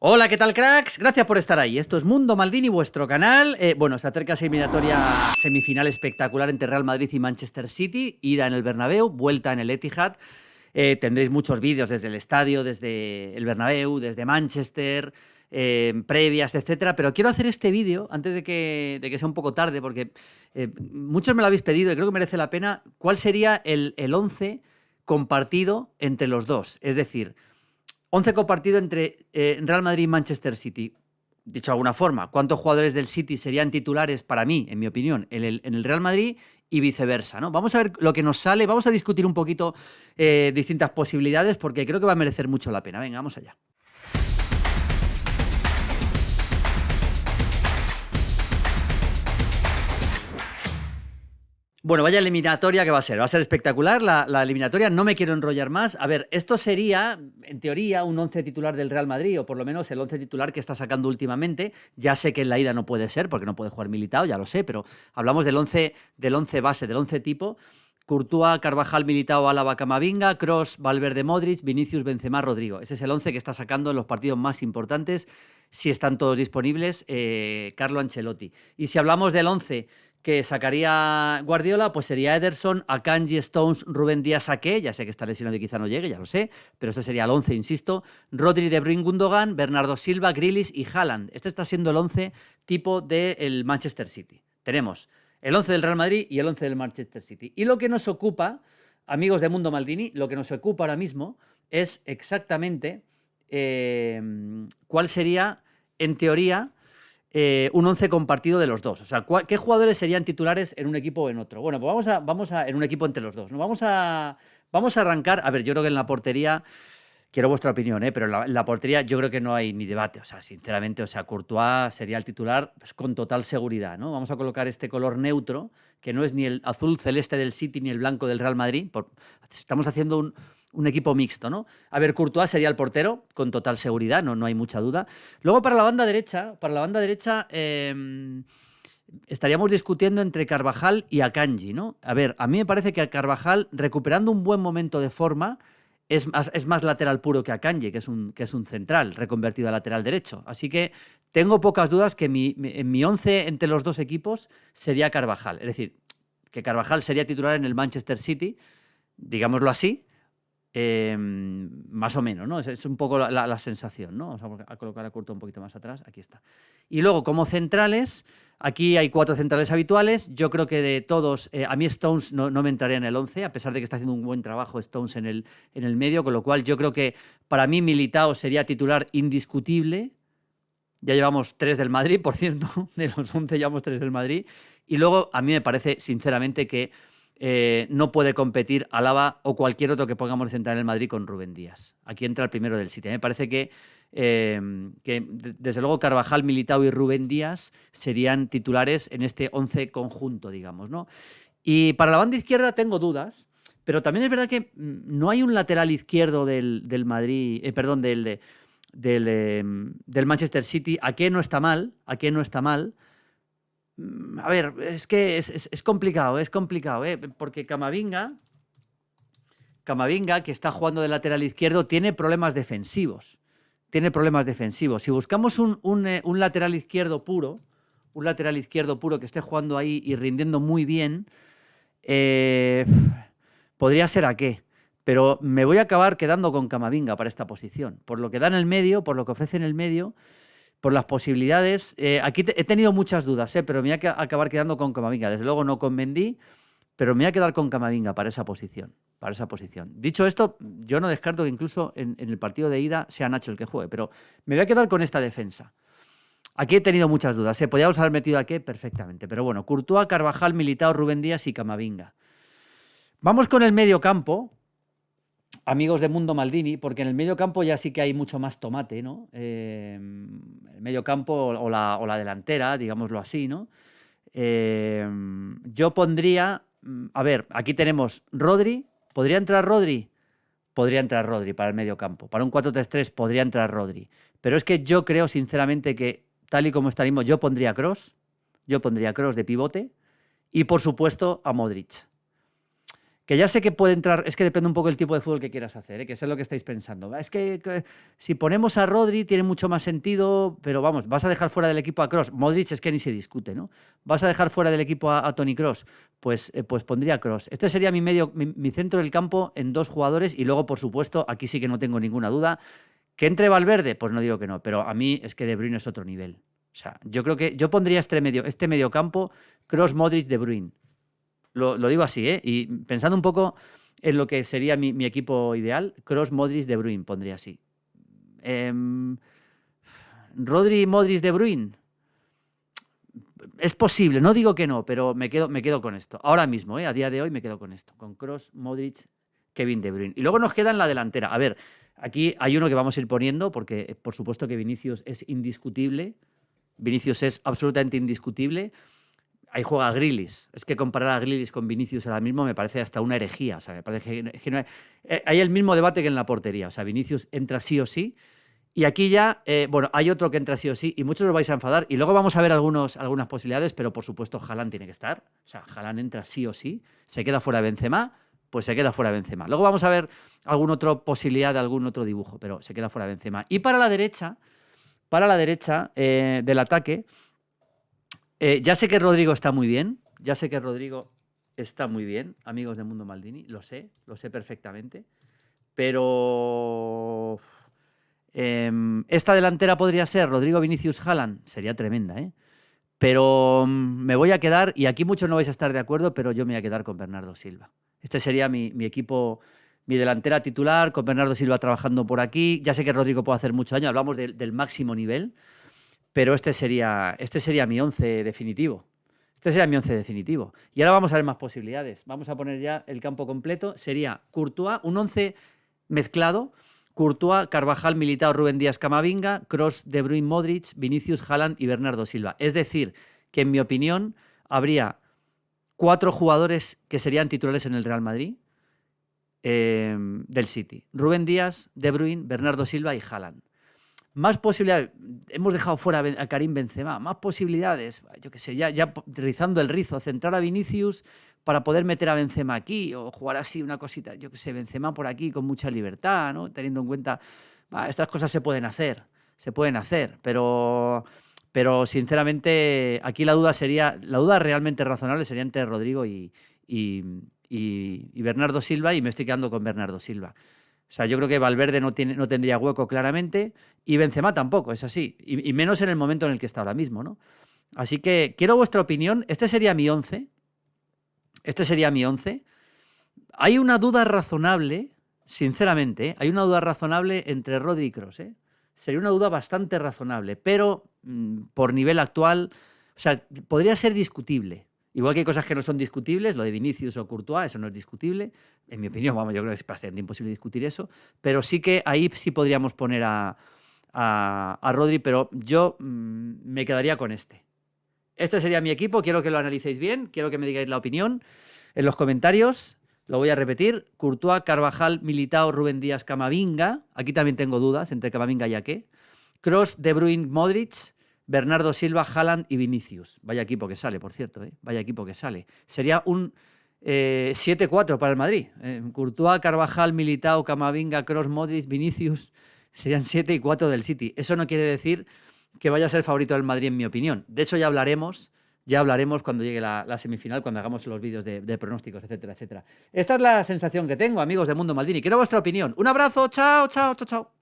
Hola, ¿qué tal, cracks? Gracias por estar ahí. Esto es Mundo Maldini, vuestro canal. Bueno, se acerca esa eliminatoria semifinal espectacular entre Real Madrid y Manchester City. Ida en el Bernabéu, vuelta en el Etihad. Tendréis muchos vídeos desde el estadio, desde el Bernabéu, desde Manchester, previas, etcétera. Pero quiero hacer este vídeo antes de que sea un poco tarde, porque muchos me lo habéis pedido y creo que merece la pena. ¿Cuál sería el 11 compartido entre los dos? Es decir, 11 compartido entre Real Madrid y Manchester City. Dicho de alguna forma, ¿cuántos jugadores del City serían titulares para mí, en mi opinión, en el Real Madrid y viceversa, ¿no? Vamos a ver lo que nos sale, vamos a discutir un poquito distintas posibilidades porque creo que va a merecer mucho la pena. Venga, vamos allá. Bueno, vaya eliminatoria que va a ser. Va a ser espectacular la eliminatoria. No me quiero enrollar más. A ver, esto sería, en teoría, un 11 titular del Real Madrid, o por lo menos el 11 titular que está sacando últimamente. Ya sé que en la ida no puede ser, porque no puede jugar Militao, ya lo sé, pero hablamos del 11 base, del 11 tipo. Courtois, Carvajal, Militao, Álava, Camavinga, Kroos, Valverde, Modric, Vinicius, Benzema, Rodrigo. Ese es el 11 que está sacando en los partidos más importantes, si están todos disponibles, Carlo Ancelotti. Y si hablamos del 11 que sacaría Guardiola, pues sería Ederson, Akanji, Stones, Rubén Díaz, Ake, ya sé que está lesionado y quizá no llegue, ya lo sé, pero este sería el 11, insisto, Rodri, De Bruyne, Gundogan, Bernardo Silva, Grealish y Haaland. Este está siendo el 11 tipo del Manchester City. Tenemos el 11 del Real Madrid y el 11 del Manchester City. Y lo que nos ocupa, amigos de Mundo Maldini, lo que nos ocupa ahora mismo es exactamente cuál sería, en teoría, un 11 compartido de los dos. O sea, ¿qué jugadores serían titulares en un equipo o en otro? Bueno, pues vamos a en un equipo entre los dos, ¿no? Vamos a arrancar. A ver, yo creo que en la portería, quiero vuestra opinión, pero en la portería yo creo que no hay ni debate. O sea, sinceramente, o sea, Courtois sería el titular pues, con total seguridad, ¿no? Vamos a colocar este color neutro, que no es ni el azul celeste del City ni el blanco del Real Madrid. Estamos haciendo un equipo mixto, ¿no? A ver, Courtois sería el portero, con total seguridad, no hay mucha duda. Luego, para la banda derecha, estaríamos discutiendo entre Carvajal y Akanji, ¿no? A ver, a mí me parece que a Carvajal, recuperando un buen momento de forma, es más lateral puro que Akanji, que es un central reconvertido a lateral derecho. Así que tengo pocas dudas que en mi 11 entre los dos equipos sería Carvajal. Es decir, que Carvajal sería titular en el Manchester City, digámoslo así, más o menos, ¿no? Es un poco la sensación, ¿no? Vamos a colocar a Courtois un poquito más atrás, aquí está. Y luego, como centrales, aquí hay 4 centrales habituales. Yo creo que de todos, a mí Stones no me entraría en el 11, a pesar de que está haciendo un buen trabajo Stones en el medio, con lo cual yo creo que para mí Militao sería titular indiscutible. Ya llevamos 3 del Madrid, por cierto, de los 11 llevamos 3 del Madrid. Y luego, a mí me parece, sinceramente, que no puede competir Álava o cualquier otro que pongamos central en el Madrid con Rubén Díaz. Aquí entra el primero del City. Me parece que desde luego Carvajal, Militao y Rubén Díaz serían titulares en este 11 conjunto, digamos, ¿no? Y para la banda izquierda tengo dudas, pero también es verdad que no hay un lateral izquierdo del Madrid, perdón, del Manchester City. ¿A qué no está mal? A ver, es que es complicado, porque Camavinga, que está jugando de lateral izquierdo, tiene problemas defensivos. Si buscamos un lateral izquierdo puro, que esté jugando ahí y rindiendo muy bien, podría ser a qué. Pero me voy a acabar quedando con Camavinga para esta posición. Por lo que da en el medio, por lo que ofrece en el medio, por las posibilidades. Aquí he tenido muchas dudas, pero me voy a acabar quedando con Camavinga. Desde luego no con Mendy, pero me voy a quedar con Camavinga para esa posición. Dicho esto, yo no descarto que incluso en el partido de ida sea Nacho el que juegue, pero me voy a quedar con esta defensa. Aquí he tenido muchas dudas. Podríamos haber metido aquí perfectamente, pero bueno, Courtois, Carvajal, Militao, Rubén Díaz y Camavinga. Vamos con el medio campo, amigos de Mundo Maldini, porque en el medio campo ya sí que hay mucho más tomate, ¿no? El medio campo o la delantera, digámoslo así, ¿no? Yo pondría, a ver, aquí tenemos Rodri. ¿Podría entrar Rodri? Podría entrar Rodri para el medio campo. Para un 4-3-3 podría entrar Rodri. Pero es que yo creo, sinceramente, que tal y como está el mismo, yo pondría a Kroos de pivote y, por supuesto, a Modric. Que ya sé que puede entrar, es que depende un poco del tipo de fútbol que quieras hacer, ¿eh? Que eso es lo que estáis pensando. Es que si ponemos a Rodri tiene mucho más sentido, pero vamos, vas a dejar fuera del equipo a Kroos. Modric es que ni se discute, ¿no? Vas a dejar fuera del equipo a Toni Kroos, pues pondría a Kroos. Este sería mi centro del campo en 2 jugadores y luego, por supuesto, aquí sí que no tengo ninguna duda, que entre Valverde, pues no digo que no, pero a mí es que De Bruyne es otro nivel. O sea, yo creo que yo pondría este medio campo, Kroos, Modric, De Bruyne. Lo digo así, ¿eh? Y pensando un poco en lo que sería mi equipo ideal, Kroos, Modric, De Bruyne pondría así. Rodri, Modric, De Bruyne. Es posible, no digo que no, pero me quedo con esto. Ahora mismo, a día de hoy me quedo con esto. Con Kroos, Modric, Kevin De Bruyne. Y luego nos queda en la delantera. A ver, aquí hay uno que vamos a ir poniendo porque por supuesto que Vinicius es indiscutible. Vinicius es absolutamente indiscutible. Ahí juega Grealish. Es que comparar a Grealish con Vinicius ahora mismo me parece hasta una herejía. O sea, me parece que no hay el mismo debate que en la portería. O sea, Vinicius entra sí o sí. Y aquí ya, bueno, hay otro que entra sí o sí y muchos os vais a enfadar. Y luego vamos a ver algunas posibilidades, pero por supuesto Haaland tiene que estar. O sea, Haaland entra sí o sí. Se queda fuera Benzema, pues se queda fuera Benzema. Luego vamos a ver alguna otra posibilidad de algún otro dibujo, pero se queda fuera Benzema. Y para la derecha del ataque, ya sé que Rodrigo está muy bien. Ya sé que Rodrigo está muy bien, amigos de Mundo Maldini. Lo sé perfectamente. Pero esta delantera podría ser Rodrigo, Vinicius, Haaland. Sería tremenda, ¿eh? Pero me voy a quedar, y aquí muchos no vais a estar de acuerdo, pero yo me voy a quedar con Bernardo Silva. Este sería mi equipo, mi delantera titular, con Bernardo Silva trabajando por aquí. Ya sé que Rodrigo puede hacer mucho daño, hablamos del máximo nivel, pero este sería mi 11 definitivo. Este sería mi 11 definitivo. Y ahora vamos a ver más posibilidades. Vamos a poner ya el campo completo. Sería Courtois, un 11 mezclado. Courtois, Carvajal, Militao, Rubén Díaz, Camavinga, Kroos, De Bruyne, Modric, Vinicius, Haaland y Bernardo Silva. Es decir, que en mi opinión habría 4 jugadores que serían titulares en el Real Madrid del City. Rubén Díaz, De Bruyne, Bernardo Silva y Haaland. Más posibilidades. Hemos dejado fuera a Karim Benzema. Más posibilidades. Yo qué sé, ya rizando el rizo. Centrar a Vinicius para poder meter a Benzema aquí o jugar así una cosita. Yo qué sé, Benzema por aquí con mucha libertad, ¿no? Teniendo en cuenta... estas cosas se pueden hacer. Pero sinceramente aquí la duda realmente razonable sería entre Rodrigo y Bernardo Silva, y me estoy quedando con Bernardo Silva. O sea, yo creo que Valverde no tendría hueco claramente y Benzema tampoco, es así. Y menos en el momento en el que está ahora mismo, ¿no? Así que quiero vuestra opinión. Este sería mi 11. Hay una duda razonable, sinceramente, hay una duda razonable entre Rodri y Kroos, ¿eh? Sería una duda bastante razonable, pero por nivel actual, o sea, podría ser discutible. Igual que hay cosas que no son discutibles, lo de Vinicius o Courtois, eso no es discutible. En mi opinión, vamos, yo creo que es bastante imposible discutir eso. Pero sí que ahí sí podríamos poner a Rodri, pero yo me quedaría con este. Este sería mi equipo, quiero que lo analicéis bien, quiero que me digáis la opinión en los comentarios. Lo voy a repetir: Courtois, Carvajal, Militao, Rubén Díaz, Camavinga. Aquí también tengo dudas entre Camavinga y Ake. Kroos, De Bruyne, Modric, Bernardo Silva, Haaland y Vinicius. Vaya equipo que sale, por cierto, ¿eh? Vaya equipo que sale. Sería un 7-4 para el Madrid. Courtois, Carvajal, Militao, Camavinga, Kroos, Modric, Vinicius. Serían 7 y 4 del City. Eso no quiere decir que vaya a ser favorito del Madrid, en mi opinión. De hecho, ya hablaremos cuando llegue la semifinal, cuando hagamos los vídeos de pronósticos, etcétera, etcétera. Esta es la sensación que tengo, amigos de Mundo Maldini. Quiero vuestra opinión. Un abrazo, chao, chao, chao, chao.